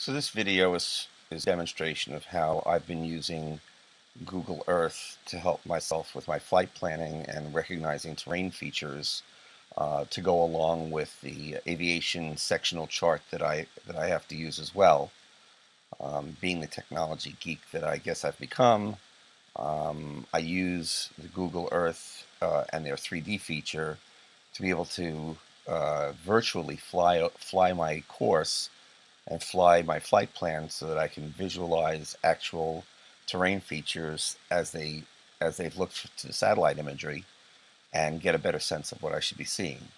So this video is a demonstration of how I've been using Google Earth to help myself with my flight planning and recognizing terrain features to go along with the aviation sectional chart that I have to use as well. Being the technology geek that I guess I've become, I use the Google Earth and their 3D feature to be able to virtually fly my course and fly my flight plan so that I can visualize actual terrain features as they've looked to the satellite imagery and get a better sense of what I should be seeing.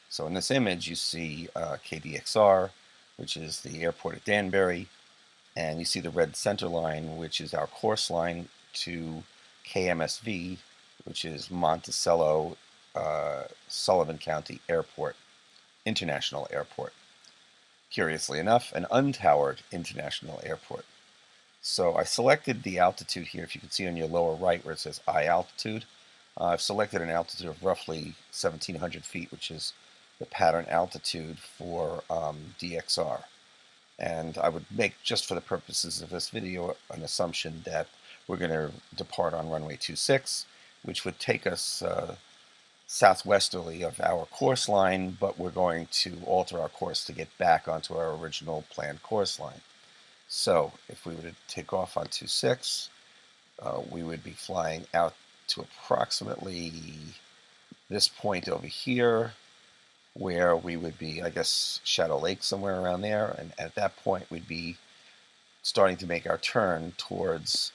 So in this image you see KDXR, which is the airport at Danbury, and you see the red center line, which is our course line to KMSV, which is Monticello, Sullivan County Airport, International Airport. Curiously enough, an untowered international airport. So I selected the altitude here, if you can see on your lower right where it says I altitude. I've selected an altitude of roughly 1,700 feet, which is the pattern altitude for DXR. And I would make, just for the purposes of this video, an assumption that we're going to depart on runway 26, which would take us southwesterly of our course line, but we're going to alter our course to get back onto our original planned course line. So if we were to take off on 26, we would be flying out to approximately this point over here, where we would be, I guess, Shadow Lake, somewhere around there, and at that point we'd be starting to make our turn towards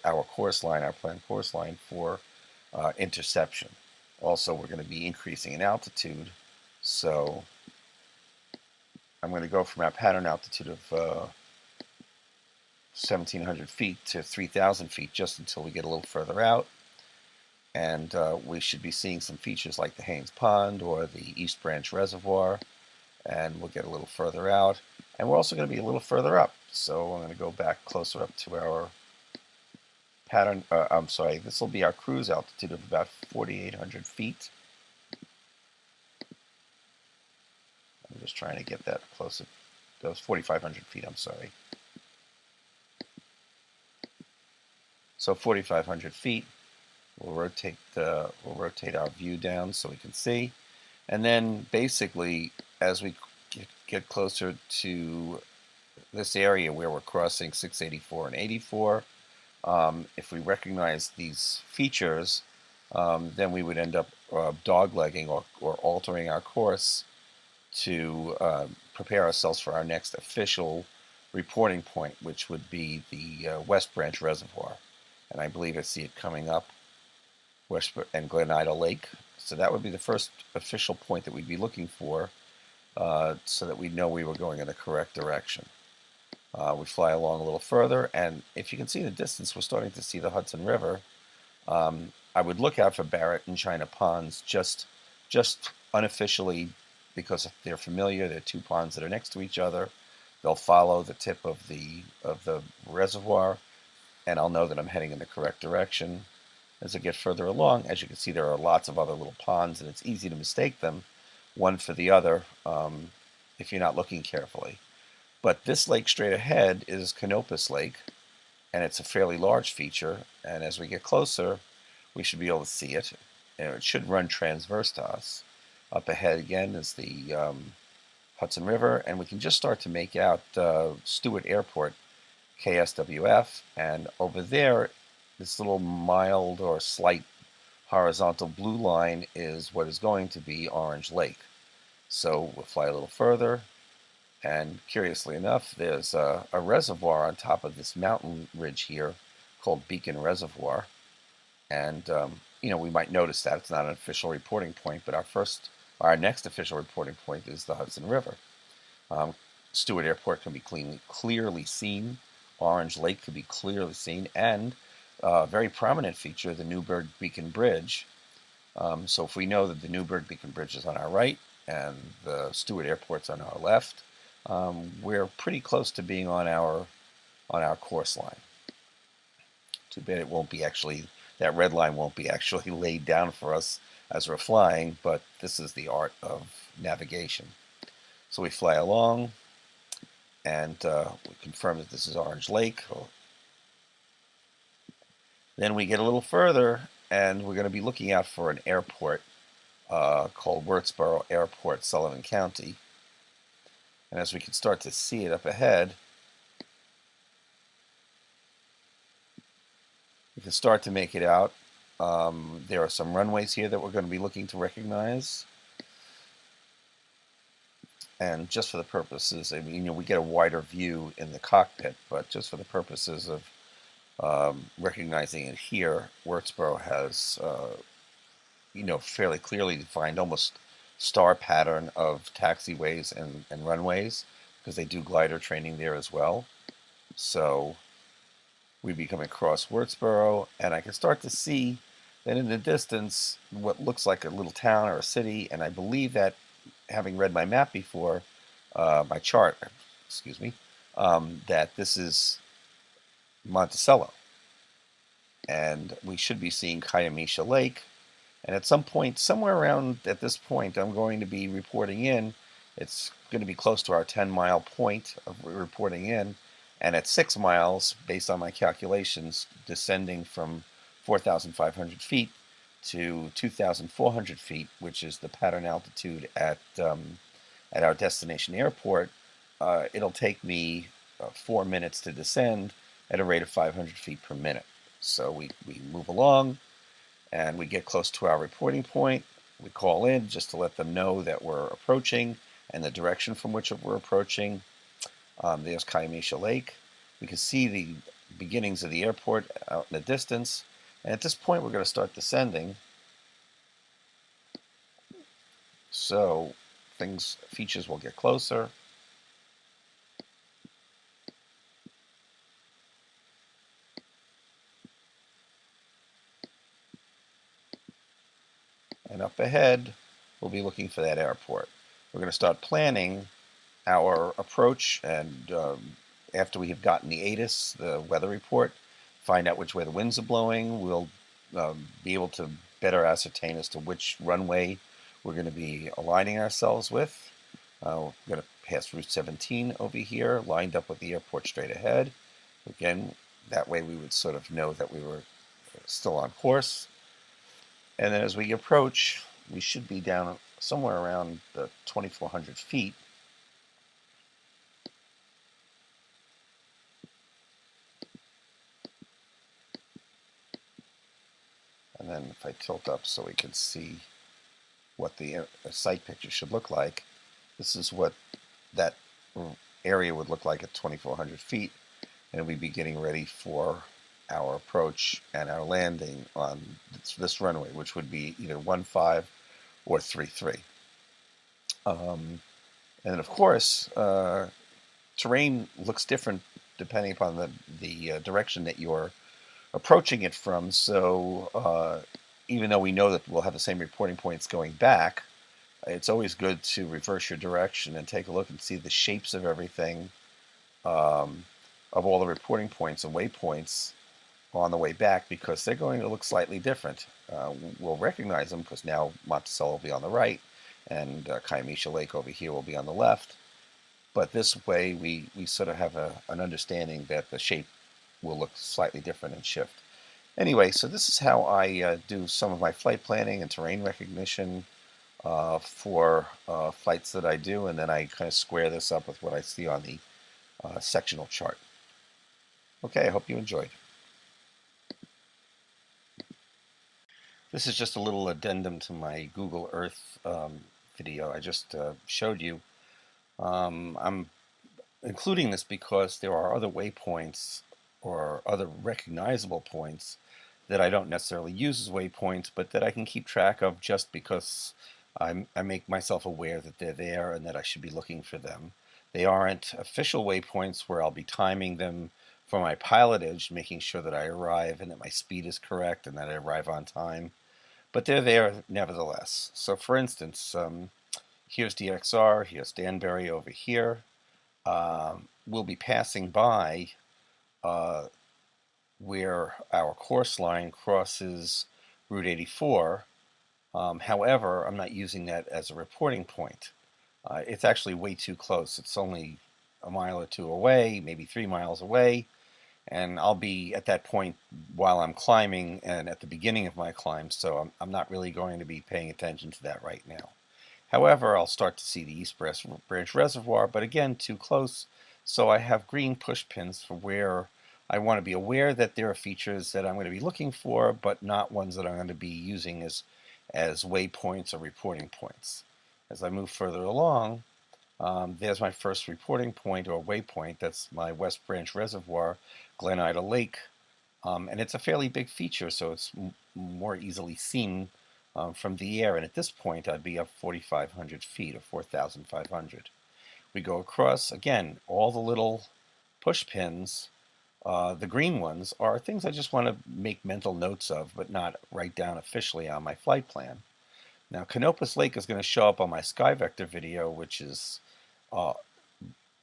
our course line, our planned course line for interception. Also, we're going to be increasing in altitude, so I'm going to go from our pattern altitude of 1,700 feet to 3,000 feet just until we get a little further out, and we should be seeing some features like the Haynes Pond or the East Branch Reservoir, and we'll get a little further out, and we're also going to be a little further up. So I'm going to go back closer up to our pattern, this will be our cruise altitude of about 4,800 feet. I'm just trying to get that closer. That was 4,500 feet, I'm sorry. So 4,500 feet, we'll rotate our view down so we can see. And then basically, as we get closer to this area where we're crossing 684 and 84, if we recognize these features, then we would end up doglegging or altering our course to prepare ourselves for our next official reporting point, which would be the West Branch Reservoir. And I believe I see it coming up, and Glen Ida Lake. So that would be the first official point that we'd be looking for, so that we'd know we were going in the correct direction. We fly along a little further, and if you can see in the distance, we're starting to see the Hudson River. I would look out for Barrett and China ponds just unofficially, because they're familiar. They're two ponds that are next to each other. They'll follow the tip of the reservoir, and I'll know that I'm heading in the correct direction. As I get further along, as you can see, there are lots of other little ponds, and it's easy to mistake them one for the other if you're not looking carefully. But this lake straight ahead is Canopus Lake, and it's a fairly large feature, and as we get closer, we should be able to see it, and it should run transverse to us. Up ahead again is the Hudson River, and we can just start to make out Stewart Airport, KSWF, and over there, this little mild or slight horizontal blue line is what is going to be Orange Lake. So we'll fly a little further, and curiously enough, there's a reservoir on top of this mountain ridge here called Beacon Reservoir. And, we might notice that it's not an official reporting point, but our next official reporting point is the Hudson River. Stewart Airport can be clearly seen. Orange Lake could be clearly seen, and a very prominent feature, the Newburgh Beacon Bridge. So if we know that the Newburgh Beacon Bridge is on our right and the Stewart Airport's on our left, we're pretty close to being on our course line. Too bad it won't be that red line won't be actually laid down for us as we're flying, but this is the art of navigation. So we fly along, and we confirm that this is Orange Lake. Then we get a little further, and we're going to be looking out for an airport called Wirtsboro Airport, Sullivan County. And as we can start to see it up ahead, we can start to make it out. There are some runways here that we're going to be looking to recognize. And just for the purposes, I mean, we get a wider view in the cockpit, but just for the purposes of recognizing it here, Wirtsboro has, fairly clearly defined, almost star pattern of taxiways and runways, because they do glider training there as well. So we'd be coming across Wirtsboro, and I can start to see that in the distance what looks like a little town or a city, and I believe that, having read my map before, my chart, excuse me, that this is Monticello, and we should be seeing Kiamisha Lake. And at some point, somewhere around at this point, I'm going to be reporting in. It's going to be close to our 10-mile point of reporting in. And at 6 miles, based on my calculations, descending from 4,500 feet to 2,400 feet, which is the pattern altitude at our destination airport, it'll take me 4 minutes to descend at a rate of 500 feet per minute. So we move along, and we get close to our reporting point. We call in just to let them know that we're approaching and the direction from which we're approaching. There's Kiamisha Lake. We can see the beginnings of the airport out in the distance. And at this point, we're going to start descending. So features will get closer. And up ahead, we'll be looking for that airport. We're going to start planning our approach, and after we have gotten the ATIS, the weather report, find out which way the winds are blowing, we'll be able to better ascertain as to which runway we're going to be aligning ourselves with. We're going to pass Route 17 over here, lined up with the airport straight ahead. Again, that way we would sort of know that we were still on course. And then as we approach, we should be down somewhere around 2,400 feet. And then if I tilt up so we can see what the site picture should look like, this is what that area would look like at 2,400 feet. And we'd be getting ready for our approach and our landing on this runway, which would be either 15 or 33. And then, of course, terrain looks different depending upon the direction that you're approaching it from. So even though we know that we'll have the same reporting points going back, it's always good to reverse your direction and take a look and see the shapes of everything, of all the reporting points and waypoints on the way back, because they're going to look slightly different. We'll recognize them because now Monticello will be on the right, and Kiamisha Lake over here will be on the left. But this way, we sort of have an understanding that the shape will look slightly different and shift. Anyway, so this is how I do some of my flight planning and terrain recognition for flights that I do, and then I kind of square this up with what I see on the sectional chart. Okay, I hope you enjoyed. This is just a little addendum to my Google Earth video I just showed you. I'm including this because there are other waypoints or other recognizable points that I don't necessarily use as waypoints, but that I can keep track of just because I make myself aware that they're there and that I should be looking for them. They aren't official waypoints where I'll be timing them for my pilotage, making sure that I arrive and that my speed is correct and that I arrive on time. But they're there nevertheless. So for instance, here's DXR, here's Danbury over here. We'll be passing by where our course line crosses Route 84. However, I'm not using that as a reporting point. It's actually way too close. It's only a mile or two away, maybe 3 miles away, and I'll be at that point while I'm climbing and at the beginning of my climb, so I'm not really going to be paying attention to that right now. However, I'll start to see the East Branch Reservoir, but again, too close, so I have green push pins for where I want to be aware that there are features that I'm going to be looking for, but not ones that I'm going to be using as waypoints or reporting points. As I move further along, there's my first reporting point or waypoint. That's my West Branch Reservoir, Glen Ida Lake. And it's a fairly big feature, so it's more easily seen from the air. And at this point, I'd be up 4,500 feet or 4,500. We go across, again, all the little push pins. The green ones are things I just want to make mental notes of, but not write down officially on my flight plan. Now, Canopus Lake is going to show up on my SkyVector video, which is uh,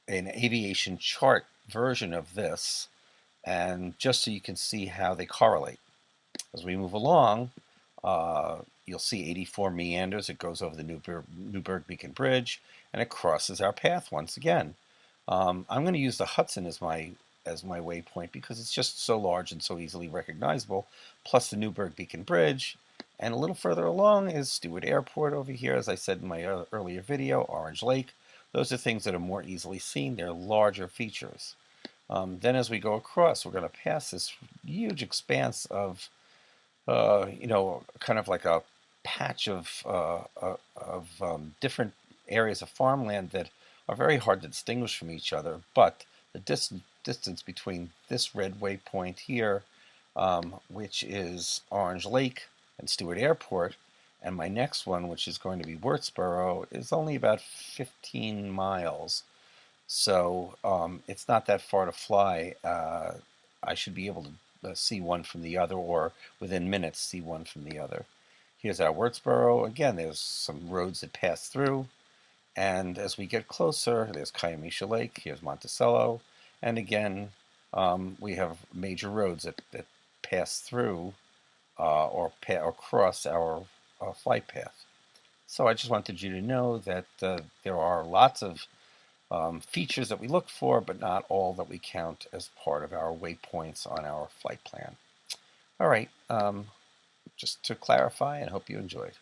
an aviation chart version of this, and just so you can see how they correlate. As we move along, you'll see 84 meanders. It goes over the Newburgh Beacon Bridge, and it crosses our path once again. I'm going to use the Hudson as my waypoint because it's just so large and so easily recognizable, plus the Newburgh Beacon Bridge. And a little further along is Stewart Airport over here, as I said in my earlier video, Orange Lake. Those are things that are more easily seen. They're larger features. Then as we go across, we're going to pass this huge expanse of, kind of like a patch of different areas of farmland that are very hard to distinguish from each other. But the distance between this red waypoint here, which is Orange Lake and Stewart Airport, and my next one, which is going to be Wurtsboro, is only about 15 miles. So it's not that far to fly. I should be able to see one from the other, or within minutes see one from the other. Here's our Wurtsboro. Again, there's some roads that pass through. And as we get closer, there's Kiamisha Lake. Here's Monticello. And again, we have major roads that pass through or cross our flight path. So I just wanted you to know that there are lots of features that we look for, but not all that we count as part of our waypoints on our flight plan. All right, just to clarify, and hope you enjoyed.